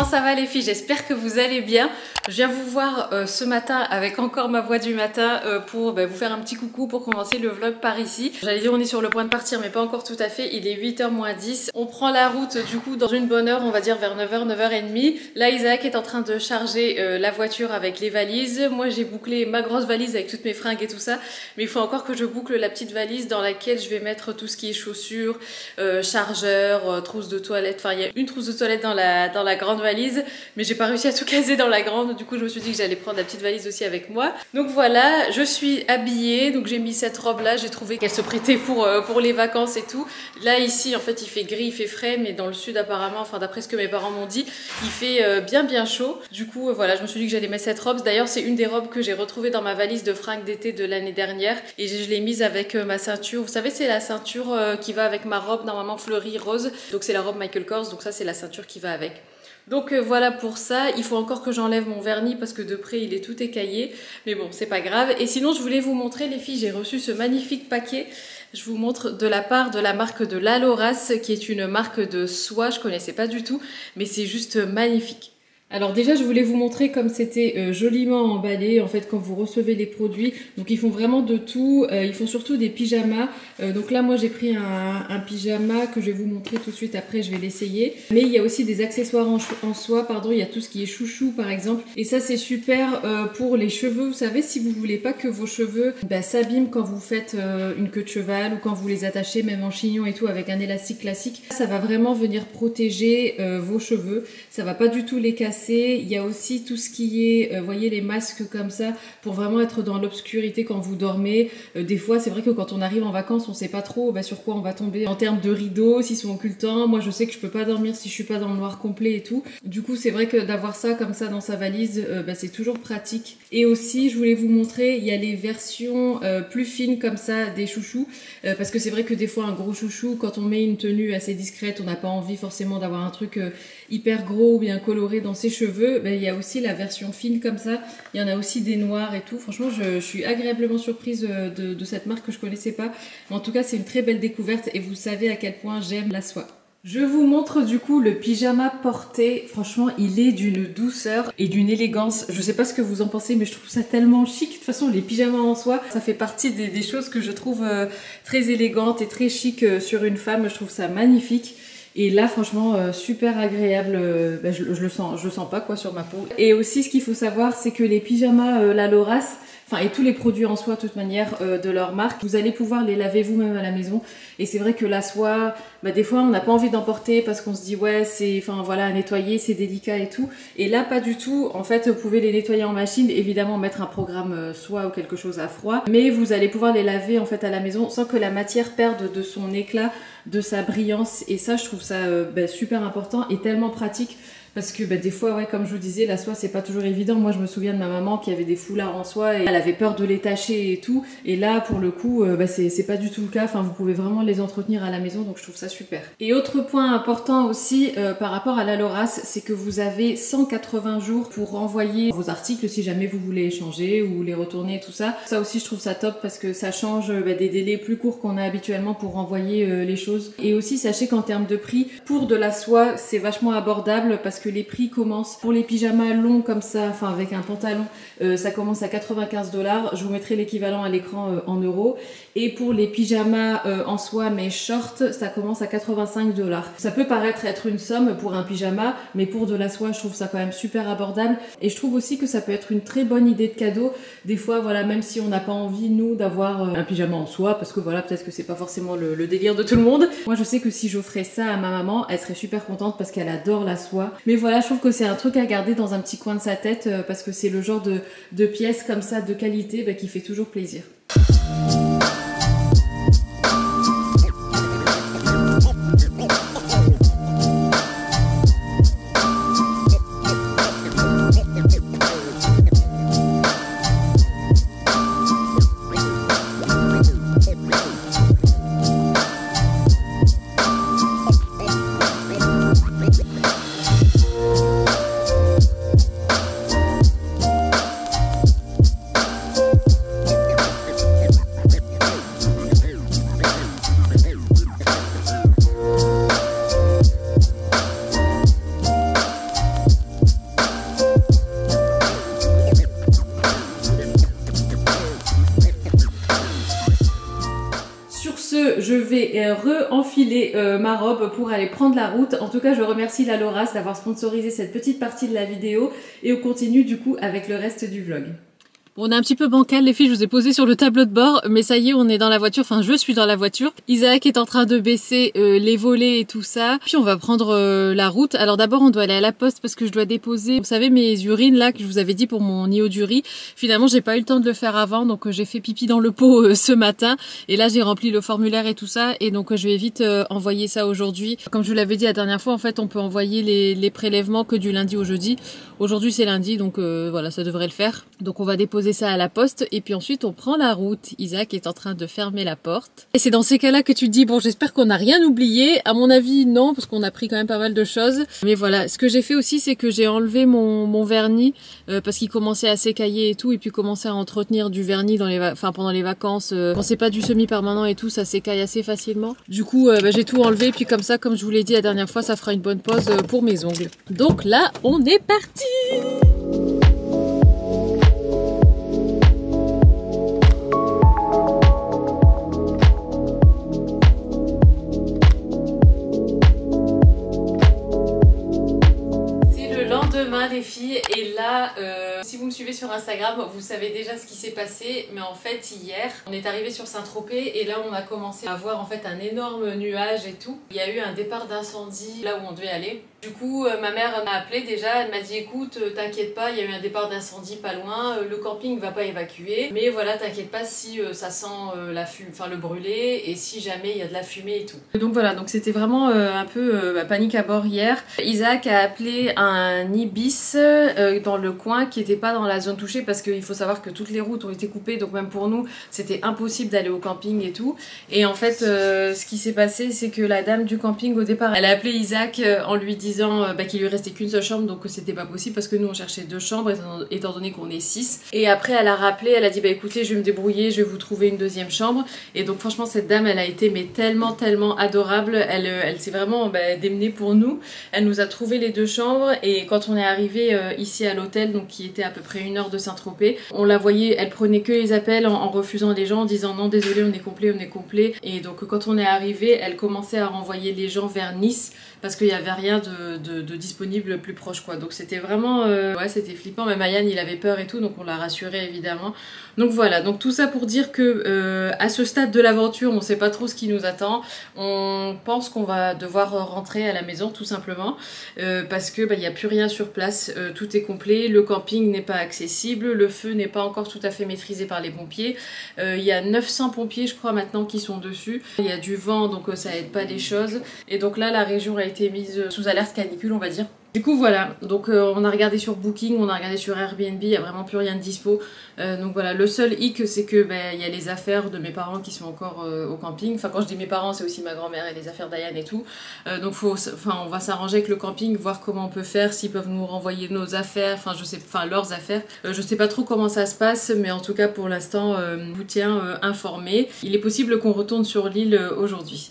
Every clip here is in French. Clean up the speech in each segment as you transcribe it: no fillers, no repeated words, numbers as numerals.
ça va les filles? J'espère que vous allez bien. Je viens vous voir ce matin avec encore ma voix du matin pour vous faire un petit coucou pour commencer le vlog par ici. J'allais dire on est sur le point de partir mais pas encore tout à fait. Il est 8h moins 10. On prend la route du coup dans une bonne heure, on va dire vers 9h, 9h30. Là Isaac est en train de charger la voiture avec les valises. Moi j'ai bouclé ma grosse valise avec toutes mes fringues et tout ça. Mais il faut encore que je boucle la petite valise dans laquelle je vais mettre tout ce qui est chaussures, chargeur, trousse de toilette. Enfin il y a une trousse de toilette dans la grande valise. Mais j'ai pas réussi à tout caser dans la grande. Du coup je me suis dit que j'allais prendre la petite valise aussi avec moi. Donc voilà, je suis habillée. Donc j'ai mis cette robe là. J'ai trouvé qu'elle se prêtait pour les vacances et tout. Là ici en fait il fait gris, il fait frais. Mais dans le sud apparemment, enfin d'après ce que mes parents m'ont dit, il fait bien chaud. Du coup voilà, je me suis dit que j'allais mettre cette robe. D'ailleurs c'est une des robes que j'ai retrouvée dans ma valise de fringues d'été de l'année dernière. Et je l'ai mise avec ma ceinture. Vous savez c'est la ceinture qui va avec ma robe normalement fleurie rose. Donc c'est la robe Michael Kors. Donc ça c'est la ceinture qui va avec. Donc voilà pour ça, il faut encore que j'enlève mon vernis parce que de près il est tout écaillé, mais bon c'est pas grave. Et sinon je voulais vous montrer les filles, j'ai reçu ce magnifique paquet, je vous montre de la part de la marque de Laloras qui est une marque de soie, je connaissais pas du tout, mais c'est juste magnifique. Alors déjà je voulais vous montrer comme c'était joliment emballé en fait quand vous recevez les produits. Donc ils font vraiment de tout, ils font surtout des pyjamas. Donc là moi j'ai pris un pyjama que je vais vous montrer tout de suite, après je vais l'essayer. Mais il y a aussi des accessoires en soie, pardon, il y a tout ce qui est chouchou par exemple. Et ça c'est super pour les cheveux, vous savez, si vous voulez pas que vos cheveux s'abîment quand vous faites une queue de cheval ou quand vous les attachez même en chignon et tout avec un élastique classique. Ça va vraiment venir protéger vos cheveux, ça va pas du tout les casser. Il y a aussi tout ce qui est, voyez les masques comme ça, pour vraiment être dans l'obscurité quand vous dormez. Des fois c'est vrai que quand on arrive en vacances on sait pas trop sur quoi on va tomber en termes de rideaux, s'ils sont occultants. Moi je sais que je peux pas dormir si je suis pas dans le noir complet et tout. Du coup c'est vrai que d'avoir ça comme ça dans sa valise, c'est toujours pratique. Et aussi je voulais vous montrer, il y a les versions plus fines comme ça des chouchous, parce que c'est vrai que des fois un gros chouchou, quand on met une tenue assez discrète, on n'a pas envie forcément d'avoir un truc hyper gros ou bien coloré dans ses cheveux. Il y a aussi la version fine comme ça, il y en a aussi des noirs et tout. Franchement je suis agréablement surprise de cette marque que je connaissais pas, mais en tout cas c'est une très belle découverte et vous savez à quel point j'aime la soie. Je vous montre du coup le pyjama porté. Franchement il est d'une douceur et d'une élégance, je sais pas ce que vous en pensez mais je trouve ça tellement chic. De toute façon les pyjamas en soie ça fait partie des choses que je trouve très élégantes et très chic sur une femme. Je trouve ça magnifique. Et là franchement super agréable, je le sens pas quoi sur ma peau. Et aussi ce qu'il faut savoir c'est que les pyjamas Laloras, enfin et tous les produits en soie de toute manière de leur marque, vous allez pouvoir les laver vous-même à la maison. Et c'est vrai que la soie, des fois on n'a pas envie d'emporter parce qu'on se dit ouais c'est, enfin voilà, à nettoyer c'est délicat et tout. Et là pas du tout, en fait vous pouvez les nettoyer en machine, évidemment mettre un programme soie ou quelque chose à froid, mais vous allez pouvoir les laver en fait à la maison sans que la matière perde de son éclat, de sa brillance. Et ça je trouve ça super important et tellement pratique. Parce que des fois, ouais, comme je vous disais, la soie c'est pas toujours évident. Moi je me souviens de ma maman qui avait des foulards en soie et elle avait peur de les tacher et tout. Et là pour le coup, c'est pas du tout le cas. Enfin vous pouvez vraiment les entretenir à la maison, donc je trouve ça super. Et autre point important aussi par rapport à Laloras, c'est que vous avez 180 jours pour renvoyer vos articles si jamais vous voulez échanger ou les retourner, tout ça. Ça aussi je trouve ça top parce que ça change des délais plus courts qu'on a habituellement pour renvoyer les choses. Et aussi sachez qu'en termes de prix, pour de la soie c'est vachement abordable parce que les prix commencent pour les pyjamas longs comme ça, enfin avec un pantalon, ça commence à 95 $. Je vous mettrai l'équivalent à l'écran en euros. Et pour les pyjamas en soie mais short, ça commence à 85 $. Ça peut paraître être une somme pour un pyjama, mais pour de la soie, je trouve ça quand même super abordable. Et je trouve aussi que ça peut être une très bonne idée de cadeau. Des fois, voilà, même si on n'a pas envie, nous, d'avoir un pyjama en soie, parce que voilà, peut-être que c'est pas forcément le délire de tout le monde. Moi, je sais que si j'offrais ça à ma maman, elle serait super contente parce qu'elle adore la soie. Mais voilà, je trouve que c'est un truc à garder dans un petit coin de sa tête parce que c'est le genre de pièce comme ça, de qualité, qui fait toujours plaisir. je vais re-enfiler ma robe pour aller prendre la route. En tout cas, je remercie la Loras d'avoir sponsorisé cette petite partie de la vidéo et on continue du coup avec le reste du vlog. On est un petit peu bancal les filles, je vous ai posé sur le tableau de bord, mais ça y est, on est dans la voiture, enfin je suis dans la voiture. Isaac est en train de baisser les volets et tout ça, puis on va prendre la route. Alors d'abord on doit aller à la poste parce que je dois déposer, vous savez mes urines là que je vous avais dit pour mon ioduri. Finalement j'ai pas eu le temps de le faire avant, donc j'ai fait pipi dans le pot ce matin, et là j'ai rempli le formulaire et tout ça, et donc je vais vite envoyer ça aujourd'hui. Comme je vous l'avais dit la dernière fois, en fait on peut envoyer les prélèvements que du lundi au jeudi. Aujourd'hui c'est lundi, donc voilà, ça devrait le faire. Donc on va déposer ça à la poste et puis ensuite on prend la route. Isaac est en train de fermer la porte. Et c'est dans ces cas-là que tu te dis bon, j'espère qu'on n'a rien oublié. À mon avis non, parce qu'on a pris quand même pas mal de choses. Mais voilà, ce que j'ai fait aussi c'est que j'ai enlevé mon vernis parce qu'il commençait à s'écailler et tout, et puis commençait à entretenir du vernis dans pendant les vacances. Quand c'est pas du semi-permanent et tout, ça s'écaille assez facilement. Du coup j'ai tout enlevé, puis comme ça, comme je vous l'ai dit la dernière fois, ça fera une bonne pause pour mes ongles. Donc là on est parti. Les filles, et là si vous me suivez sur Instagram vous savez déjà ce qui s'est passé, mais en fait hier on est arrivé sur Saint-Tropez et là on a commencé à voir en fait un énorme nuage et tout. Il y a eu un départ d'incendie là où on devait aller. Du coup ma mère m'a appelé déjà, elle m'a dit écoute t'inquiète pas, il y a eu un départ d'incendie pas loin, le camping va pas évacuer, mais voilà t'inquiète pas si ça sent la fumée, enfin le brûlé, et si jamais il y a de la fumée et tout. Donc voilà, donc c'était vraiment un peu panique à bord hier. Isaac a appelé un Ibis dans le coin qui n'était pas dans la zone touchée, parce qu'il faut savoir que toutes les routes ont été coupées, donc même pour nous c'était impossible d'aller au camping et tout. Et en fait ce qui s'est passé c'est que la dame du camping au départ elle a appelé Isaac en lui disant qu'il lui restait qu'une seule chambre, donc c'était pas possible parce que nous on cherchait 2 chambres étant donné qu'on est 6. Et après elle a rappelé, elle a dit bah écoutez je vais me débrouiller, je vais vous trouver une 2e chambre. Et donc franchement cette dame elle a été mais tellement adorable, elle s'est vraiment démenée pour nous. Elle nous a trouvé les 2 chambres, et quand on est arrivé ici à l'hôtel, donc qui était à peu près 1 heure de Saint-Tropez, on la voyait, elle prenait que les appels en refusant les gens, en disant non désolé on est complet. Et donc quand on est arrivé, elle commençait à renvoyer les gens vers Nice parce qu'il n'y avait rien de disponible plus proche quoi. Donc c'était vraiment ouais, c'était flippant. Même Ayane il avait peur et tout, donc on l'a rassuré évidemment. Donc voilà, donc tout ça pour dire que à ce stade de l'aventure on sait pas trop ce qui nous attend. On pense qu'on va devoir rentrer à la maison tout simplement parce que il n'y a plus rien sur place, tout est complet, le camping n'est pas accessible, le feu n'est pas encore tout à fait maîtrisé par les pompiers, il y a 900 pompiers je crois maintenant qui sont dessus, il y a du vent donc ça aide pas les choses, et donc là la région a été mise sous alerte canicule on va dire. Du coup voilà, donc on a regardé sur Booking, on a regardé sur Airbnb, il n'y a vraiment plus rien de dispo. Donc voilà, le seul hic c'est que il y a les affaires de mes parents qui sont encore au camping. Enfin quand je dis mes parents c'est aussi ma grand-mère et les affaires d'Ayane et tout. Donc on va s'arranger avec le camping, voir comment on peut faire, s'ils peuvent nous renvoyer nos affaires, leurs affaires. Je sais pas trop comment ça se passe, mais en tout cas pour l'instant je vous tiens informé. Il est possible qu'on retourne sur l'île aujourd'hui.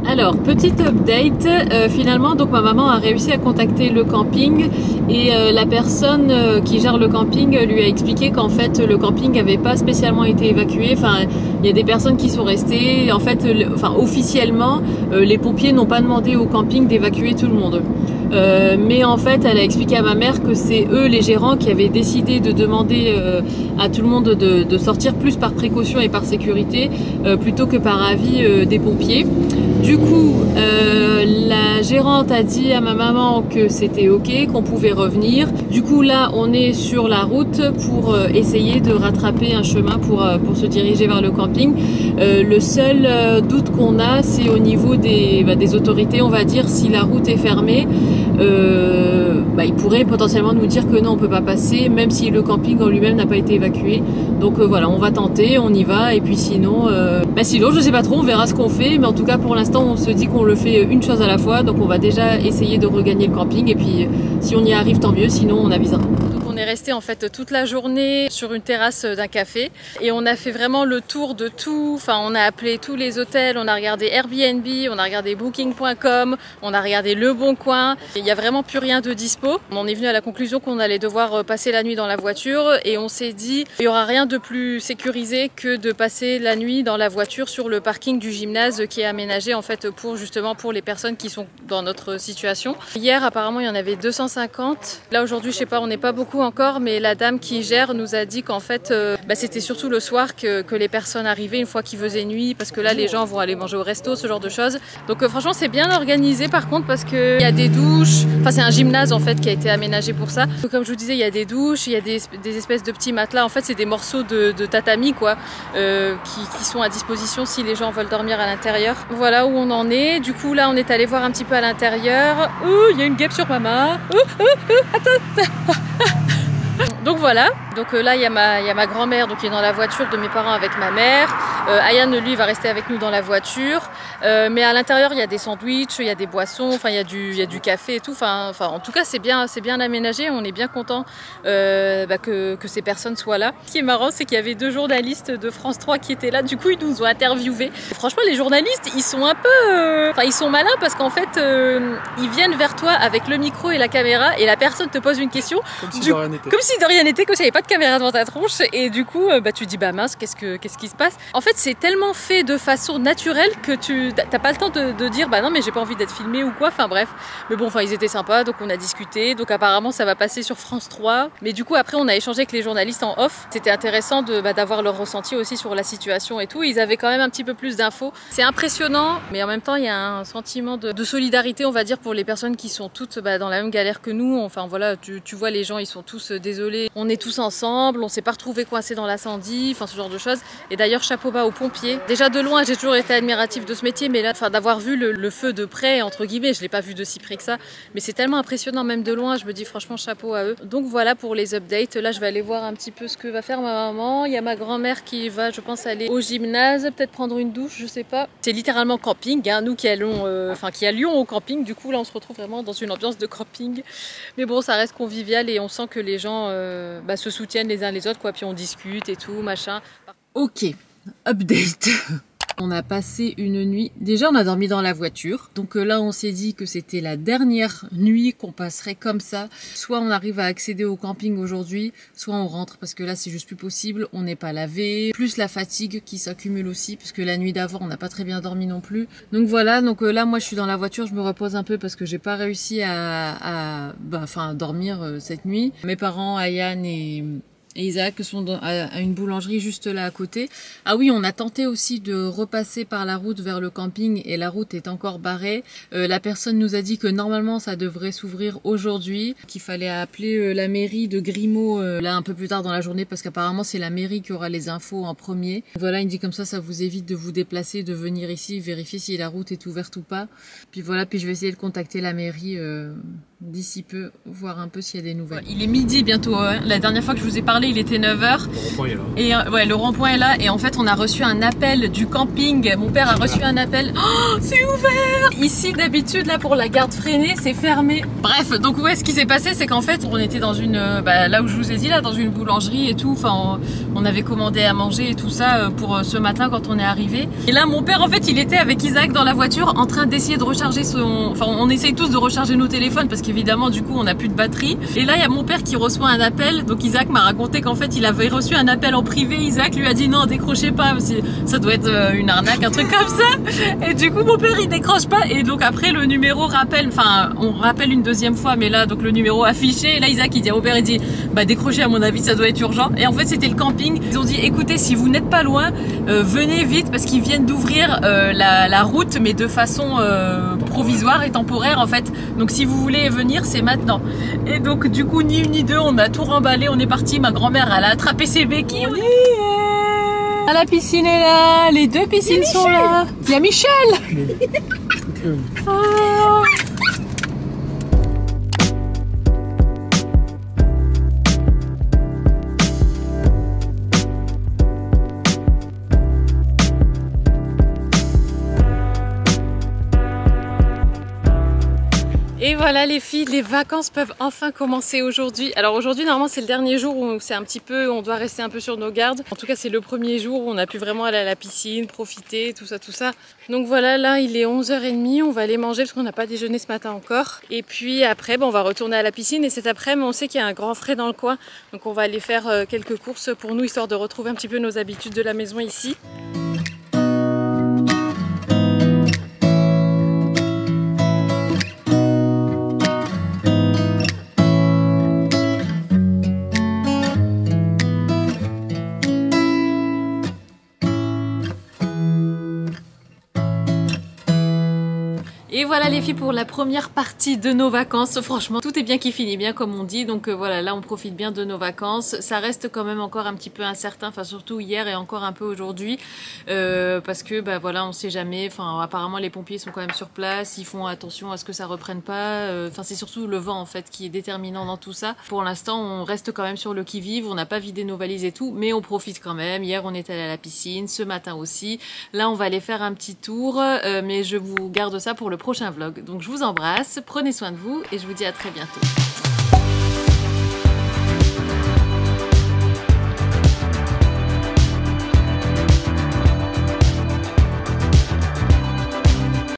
Alors petite update, finalement donc ma maman a réussi à contacter le camping, et la personne qui gère le camping lui a expliqué qu'en fait le camping n'avait pas spécialement été évacué. Enfin il y a des personnes qui sont restées, en fait officiellement les pompiers n'ont pas demandé au camping d'évacuer tout le monde. Mais en fait elle a expliqué à ma mère que c'est eux les gérants qui avaient décidé de demander à tout le monde de sortir plus par précaution et par sécurité plutôt que par avis des pompiers. Du coup la gérante a dit à ma maman que c'était ok, qu'on pouvait revenir. Du coup là on est sur la route pour essayer de rattraper un chemin pour se diriger vers le camping. Le seul doute qu'on a c'est au niveau des autorités, on va dire, si la route est fermée. Ils pourraient potentiellement nous dire que non on peut pas passer, même si le camping en lui-même n'a pas été évacué. Donc voilà, on va tenter, on y va, et puis sinon sinon je sais pas trop, on verra ce qu'on fait, mais en tout cas pour l'instant on se dit qu'on le fait une chose à la fois. Donc on va déjà essayer de regagner le camping, et puis si on y arrive tant mieux, sinon on avisera. Donc On est resté en fait toute la journée sur une terrasse d'un café et on a fait vraiment le tour de tout. Enfin, on a appelé tous les hôtels, on a regardé Airbnb, on a regardé Booking.com, on a regardé Le Bon Coin. Il n'y a vraiment plus rien de dispo. On est venu à la conclusion qu'on allait devoir passer la nuit dans la voiture et on s'est dit il n'y aura rien de plus sécurisé que de passer la nuit dans la voiture sur le parking du gymnase qui est aménagé en fait pour justement pour les personnes qui sont dans notre situation. Hier apparemment il y en avait 250. Là aujourd'hui je sais pas, on n'est pas beaucoup encore, mais la dame qui gère nous a dit qu'en fait c'était surtout le soir que les personnes arrivaient une fois qu'il faisait nuit, parce que là les gens vont aller manger au resto, ce genre de choses. Donc franchement c'est bien organisé par contre, parce qu'il y a des douches, enfin c'est un gymnase en fait qui a été aménagé pour ça. Donc, comme je vous disais, il y a des douches, il y a des espèces de petits matelas, en fait c'est des morceaux de tatami quoi, qui sont à disposition si les gens veulent dormir à l'intérieur. Voilà où on en est. Du coup là on est allé voir un petit peu à l'intérieur. Ouh, il y a une guêpe sur ma main. Attends. Donc voilà, donc là il y a ma grand-mère qui est dans la voiture de mes parents avec ma mère. Ayane lui va rester avec nous dans la voiture, mais à l'intérieur il y a des sandwichs, il y a des boissons, enfin il y a du café et tout. Enfin en tout cas c'est bien aménagé. On est bien content que ces personnes soient là. Ce qui est marrant, c'est qu'il y avait 2 journalistes de France 3 qui étaient là. Du coup ils nous ont interviewés. Et franchement les journalistes ils sont un peu, ils sont malins, parce qu'en fait ils viennent vers toi avec le micro et la caméra et la personne te pose une question. Comme si de rien n'était. Comme si de rien n'était, comme s'il n'y avait pas de caméra devant ta tronche, et du coup tu dis mince, qu'est-ce qui se passe. En fait c'est tellement fait de façon naturelle que tu n'as pas le temps de dire non mais j'ai pas envie d'être filmé ou quoi, enfin bref. Mais bon, ils étaient sympas, donc on a discuté, donc apparemment ça va passer sur France 3. Mais du coup après on a échangé avec les journalistes en off. C'était intéressant d'avoir leur ressenti aussi sur la situation et tout. Ils avaient quand même un petit peu plus d'infos. C'est impressionnant, mais en même temps il y a un sentiment de solidarité, on va dire, pour les personnes qui sont toutes dans la même galère que nous. Enfin voilà, tu vois les gens, ils sont tous désolés, on est tous ensemble, on s'est pas retrouvés coincés dans l'incendie, enfin ce genre de choses. Et d'ailleurs chapeau bas aux pompiers. Déjà de loin j'ai toujours été admirative de ce métier, mais là d'avoir vu le feu de près entre guillemets, je l'ai pas vu de si près que ça, mais c'est tellement impressionnant même de loin, je me dis franchement chapeau à eux. Donc voilà pour les updates. Là je vais aller voir un petit peu ce que va faire ma maman. Il y a ma grand-mère qui va, je pense, aller au gymnase, peut-être prendre une douche, je sais pas. C'est littéralement camping, nous qui allons, qui allions au camping. Du coup là on se retrouve vraiment dans une ambiance de camping, mais bon ça reste convivial et on sent que les gens se soutiennent les uns les autres quoi, puis on discute et tout machin. Ok, update. On a passé une nuit, déjà on a dormi dans la voiture, donc là on s'est dit que c'était la dernière nuit qu'on passerait comme ça. Soit on arrive à accéder au camping aujourd'hui, soit on rentre, parce que là c'est juste plus possible, on n'est pas lavé, plus la fatigue qui s'accumule aussi, parce que la nuit d'avant on n'a pas très bien dormi non plus. Donc voilà, donc là moi je suis dans la voiture, je me repose un peu parce que j'ai pas réussi à dormir cette nuit. Mes parents, Ayane et Isaac sont à une boulangerie juste là à côté. Ah oui, on a tenté aussi de repasser par la route vers le camping et la route est encore barrée. La personne nous a dit que normalement ça devrait s'ouvrir aujourd'hui, qu'il fallait appeler la mairie de Grimaud là un peu plus tard dans la journée, parce qu'apparemment c'est la mairie qui aura les infos en premier. Voilà, il me dit comme ça vous évite de vous déplacer, de venir ici, vérifier si la route est ouverte ou pas. Puis voilà, puis je vais essayer de contacter la mairie d'ici peu, voir un peu s'il y a des nouvelles. Il est midi bientôt, hein. La dernière fois que je vous ai parlé il était 9h. Le rond-point est là. Et ouais, le rond-point est là et en fait on a reçu un appel du camping. Mon père a reçu un appel. Oh, c'est ouvert! Ici d'habitude là pour la garde freinée c'est fermé. Bref, donc ouais, ce qui s'est passé c'est qu'en fait on était dans une, là où je vous ai dit là, dans une boulangerie et tout. Enfin on avait commandé à manger et tout ça pour ce matin quand on est arrivé. Et là mon père en fait il était avec Isaac dans la voiture en train d'essayer de recharger son... Enfin on essaye tous de recharger nos téléphones parce qu'évidemment du coup on n'a plus de batterie. Et là il y a mon père qui reçoit un appel. Donc Isaac m'a raconté qu'en fait il avait reçu un appel en privé. Isaac lui a dit non, décrochez pas, ça doit être une arnaque, un truc comme ça. Et du coup mon père il décroche pas et donc après le numéro rappelle, enfin on rappelle une deuxième fois, mais là donc le numéro affiché. Et là Isaac il dit à mon père, il dit décrochez, à mon avis ça doit être urgent. Et en fait c'était le camping. Ils ont dit écoutez, si vous n'êtes pas loin, venez vite parce qu'ils viennent d'ouvrir la route, mais de façon provisoire et temporaire en fait. Donc si vous voulez venir c'est maintenant. Et donc du coup ni une ni deux, on a tout remballé, on est parti. Ma grand-mère elle a attrapé ses béquilles. Ah, la piscine est là, les deux piscines sont là. Il y a Michel. Oh. Et voilà les filles, les vacances peuvent enfin commencer aujourd'hui. Alors aujourd'hui normalement c'est le dernier jour où c'est un petit peu, on doit rester un peu sur nos gardes. En tout cas c'est le premier jour où on a pu vraiment aller à la piscine, profiter, tout ça tout ça. Donc voilà, là il est 11h30, on va aller manger parce qu'on n'a pas déjeuné ce matin encore. Et puis après on va retourner à la piscine et cet après-midi on sait qu'il y a un grand frais dans le coin. Donc on va aller faire quelques courses pour nous histoire de retrouver un petit peu nos habitudes de la maison ici. Et voilà les filles pour la première partie de nos vacances. Franchement, tout est bien qui finit bien comme on dit. Donc voilà, là on profite bien de nos vacances. Ça reste quand même encore un petit peu incertain, enfin surtout hier et encore un peu aujourd'hui. Parce que bah voilà, on sait jamais. Enfin apparemment les pompiers sont quand même sur place. Ils font attention à ce que ça reprenne pas. Enfin c'est surtout le vent en fait qui est déterminant dans tout ça. Pour l'instant on reste quand même sur le qui-vive. On n'a pas vidé nos valises et tout. Mais on profite quand même. Hier on est allé à la piscine. Ce matin aussi. Là on va aller faire un petit tour. Mais je vous garde ça pour le prochain vlog. Donc je vous embrasse, prenez soin de vous et je vous dis à très bientôt.